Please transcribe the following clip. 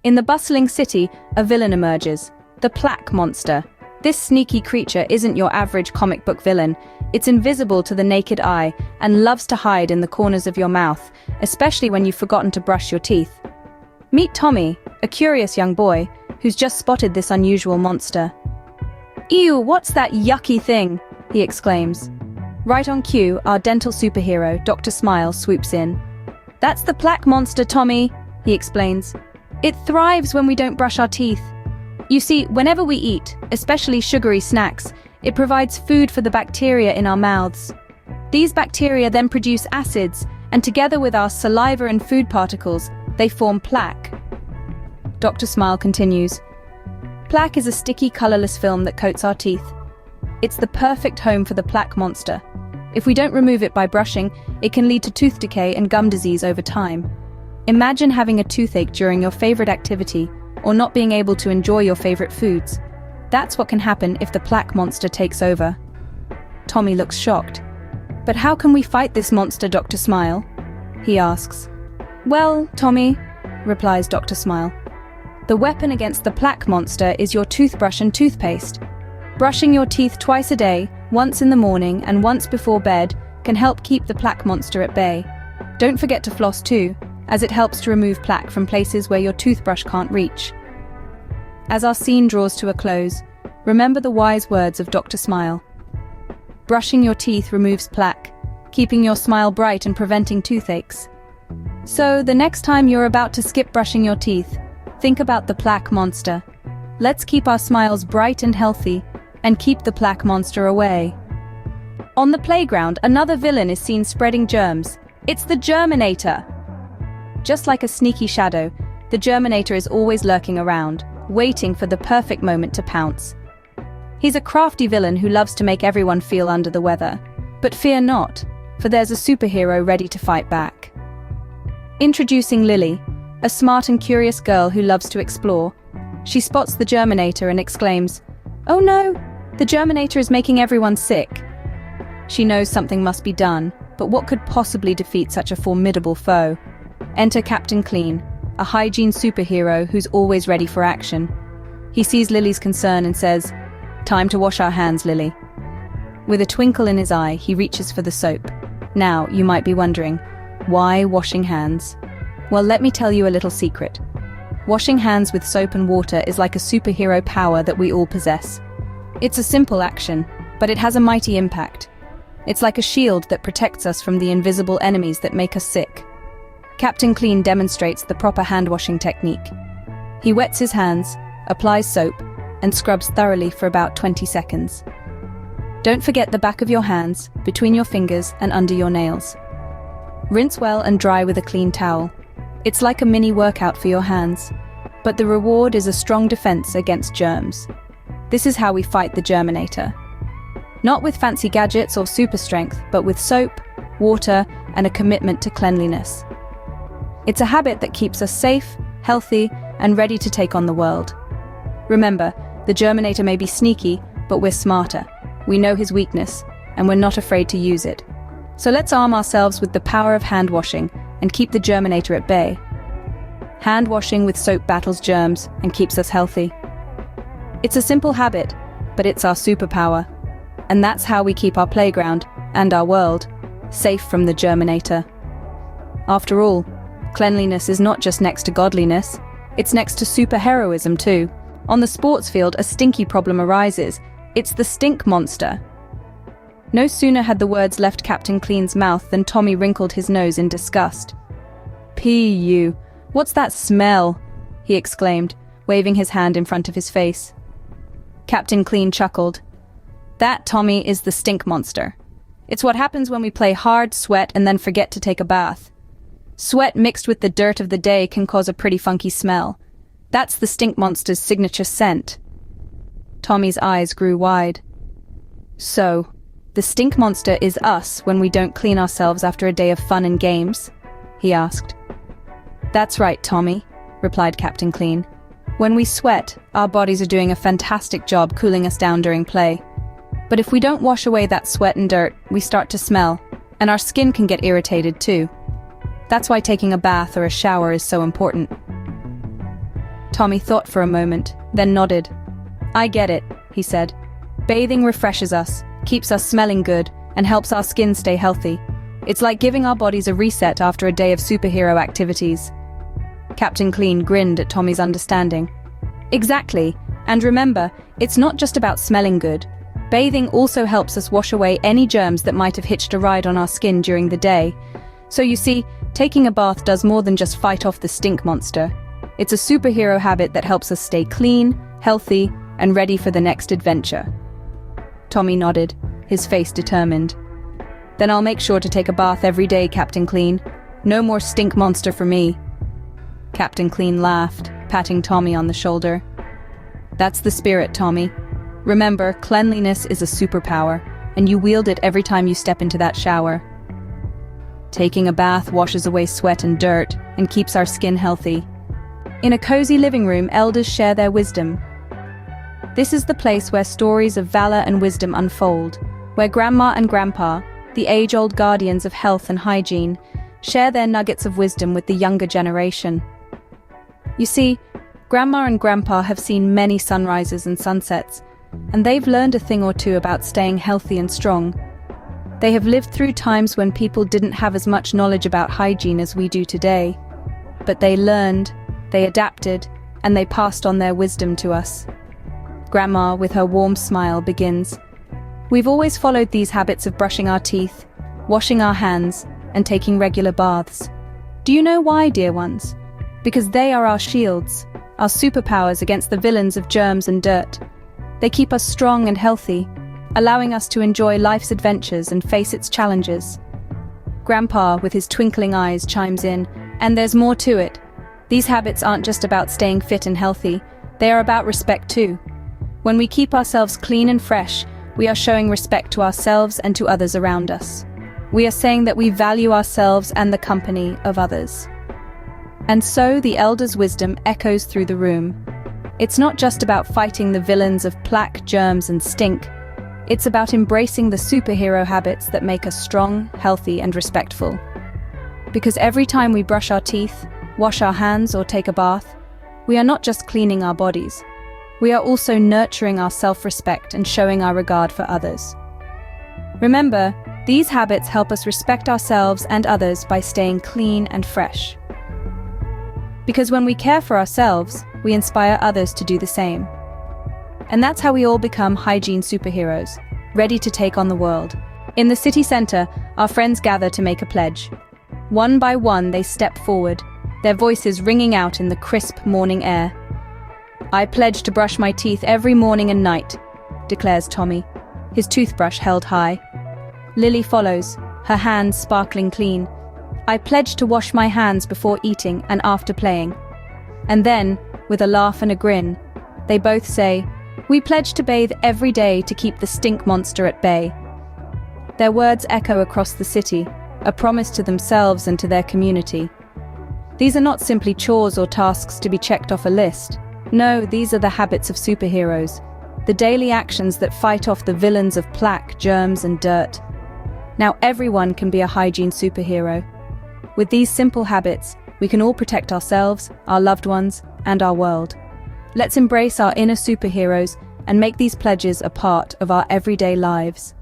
In the bustling city, a villain emerges, the Plaque monster. This sneaky creature isn't your average comic book villain. It's invisible to the naked eye and loves to hide in the corners of your mouth, especially when you've forgotten to brush your teeth. Meet Tommy, a curious young boy, who's just spotted this unusual monster. "Ew, what's that yucky thing?" he exclaims. Right on cue, our dental superhero, Dr. Smile, swoops in. "That's the Plaque monster, Tommy," he explains. "It thrives when we don't brush our teeth. You see, whenever we eat, especially sugary snacks, it provides food for the bacteria in our mouths. These bacteria then produce acids, and together with our saliva and food particles, they form plaque." Dr. Smile continues. "Plaque is a sticky, colorless film that coats our teeth. It's the perfect home for the Plaque monster. If we don't remove it by brushing, it can lead to tooth decay and gum disease over time. Imagine having a toothache during your favorite activity, or not being able to enjoy your favorite foods. That's what can happen if the Plaque monster takes over." Tommy looks shocked. "But how can we fight this monster, Dr. Smile?" he asks. "Well, Tommy," replies Dr. Smile, "the weapon against the Plaque monster is your toothbrush and toothpaste. Brushing your teeth twice a day, once in the morning and once before bed, can help keep the Plaque monster at bay. Don't forget to floss too, as it helps to remove plaque from places where your toothbrush can't reach." As our scene draws to a close, remember the wise words of Dr. Smile. Brushing your teeth removes plaque, keeping your smile bright and preventing toothaches. So, the next time you're about to skip brushing your teeth, think about the Plaque monster. Let's keep our smiles bright and healthy, and keep the Plaque monster away. On the playground, another villain is seen spreading germs. It's the Germinator. Just like a sneaky shadow, the Germinator is always lurking around, waiting for the perfect moment to pounce. He's a crafty villain who loves to make everyone feel under the weather. But fear not, for there's a superhero ready to fight back. Introducing Lily, a smart and curious girl who loves to explore. She spots the Germinator and exclaims, "Oh no, the Germinator is making everyone sick." She knows something must be done, but what could possibly defeat such a formidable foe? Enter Captain Clean, a hygiene superhero who's always ready for action. He sees Lily's concern and says, "Time to wash our hands, Lily." With a twinkle in his eye, he reaches for the soap. Now, you might be wondering, why washing hands? Well, let me tell you a little secret. Washing hands with soap and water is like a superhero power that we all possess. It's a simple action, but it has a mighty impact. It's like a shield that protects us from the invisible enemies that make us sick. Captain Clean demonstrates the proper hand-washing technique. He wets his hands, applies soap, and scrubs thoroughly for about 20 seconds. Don't forget the back of your hands, between your fingers and under your nails. Rinse well and dry with a clean towel. It's like a mini workout for your hands, but the reward is a strong defense against germs. This is how we fight the Germinator. Not with fancy gadgets or super strength, but with soap, water, and a commitment to cleanliness. It's a habit that keeps us safe, healthy, and ready to take on the world. Remember, the Germinator may be sneaky, but we're smarter. We know his weakness, and we're not afraid to use it. So let's arm ourselves with the power of hand washing and keep the Germinator at bay. Hand washing with soap battles germs and keeps us healthy. It's a simple habit, but it's our superpower. And that's how we keep our playground and our world safe from the Germinator. After all, cleanliness is not just next to godliness, it's next to superheroism too. On the sports field, a stinky problem arises. It's the stink monster. No sooner had the words left Captain Clean's mouth than Tommy wrinkled his nose in disgust. "P.U. What's that smell?" he exclaimed, waving his hand in front of his face. Captain Clean chuckled. "That, Tommy, is the stink monster. It's what happens when we play hard, sweat, and then forget to take a bath. Sweat mixed with the dirt of the day can cause a pretty funky smell. That's the stink monster's signature scent." Tommy's eyes grew wide. "So, the stink monster is us when we don't clean ourselves after a day of fun and games?" he asked. "That's right, Tommy," replied Captain Clean. "When we sweat, our bodies are doing a fantastic job cooling us down during play. But if we don't wash away that sweat and dirt, we start to smell, and our skin can get irritated too. That's why taking a bath or a shower is so important." Tommy thought for a moment, then nodded. I get it, he said. Bathing refreshes us, keeps us smelling good, and helps our skin stay healthy. It's like giving our bodies a reset after a day of superhero activities. Captain Clean grinned at Tommy's understanding. Exactly, and remember, it's not just about smelling good. Bathing also helps us wash away any germs that might have hitched a ride on our skin during the day. So you see, taking a bath does more than just fight off the stink monster. It's a superhero habit that helps us stay clean, healthy, and ready for the next adventure. Tommy nodded, his face determined. Then I'll make sure to take a bath every day, Captain Clean. No more stink monster for me. Captain Clean laughed, patting Tommy on the shoulder. That's the spirit, Tommy. Remember, cleanliness is a superpower, and you wield it every time you step into that shower. Taking a bath washes away sweat and dirt and keeps our skin healthy. In a cozy living room, elders share their wisdom. This is the place where stories of valor and wisdom unfold, where Grandma and Grandpa, the age-old guardians of health and hygiene, share their nuggets of wisdom with the younger generation. You see, Grandma and Grandpa have seen many sunrises and sunsets, and they've learned a thing or two about staying healthy and strong. They have lived through times when people didn't have as much knowledge about hygiene as we do today. But they learned, they adapted, and they passed on their wisdom to us. Grandma, with her warm smile, begins. We've always followed these habits of brushing our teeth, washing our hands, and taking regular baths. Do you know why, dear ones? Because they are our shields, our superpowers against the villains of germs and dirt. They keep us strong and healthy, allowing us to enjoy life's adventures and face its challenges. Grandpa, with his twinkling eyes, chimes in, and there's more to it. These habits aren't just about staying fit and healthy, they are about respect too. When we keep ourselves clean and fresh, we are showing respect to ourselves and to others around us. We are saying that we value ourselves and the company of others. And so the elders' wisdom echoes through the room. It's not just about fighting the villains of plaque, germs, and stink. It's about embracing the superhero habits that make us strong, healthy, and respectful. Because every time we brush our teeth, wash our hands, or take a bath, we are not just cleaning our bodies. We are also nurturing our self-respect and showing our regard for others. Remember, these habits help us respect ourselves and others by staying clean and fresh. Because when we care for ourselves, we inspire others to do the same. And that's how we all become hygiene superheroes, ready to take on the world. In the city center, our friends gather to make a pledge. One by one, they step forward, their voices ringing out in the crisp morning air. I pledge to brush my teeth every morning and night, declares Tommy, his toothbrush held high. Lily follows, her hands sparkling clean. I pledge to wash my hands before eating and after playing. And then, with a laugh and a grin, they both say, we pledge to bathe every day to keep the stink monster at bay. Their words echo across the city, a promise to themselves and to their community. These are not simply chores or tasks to be checked off a list. No, these are the habits of superheroes, the daily actions that fight off the villains of plaque, germs, and dirt. Now everyone can be a hygiene superhero. With these simple habits, we can all protect ourselves, our loved ones, and our world. Let's embrace our inner superheroes and make these pledges a part of our everyday lives.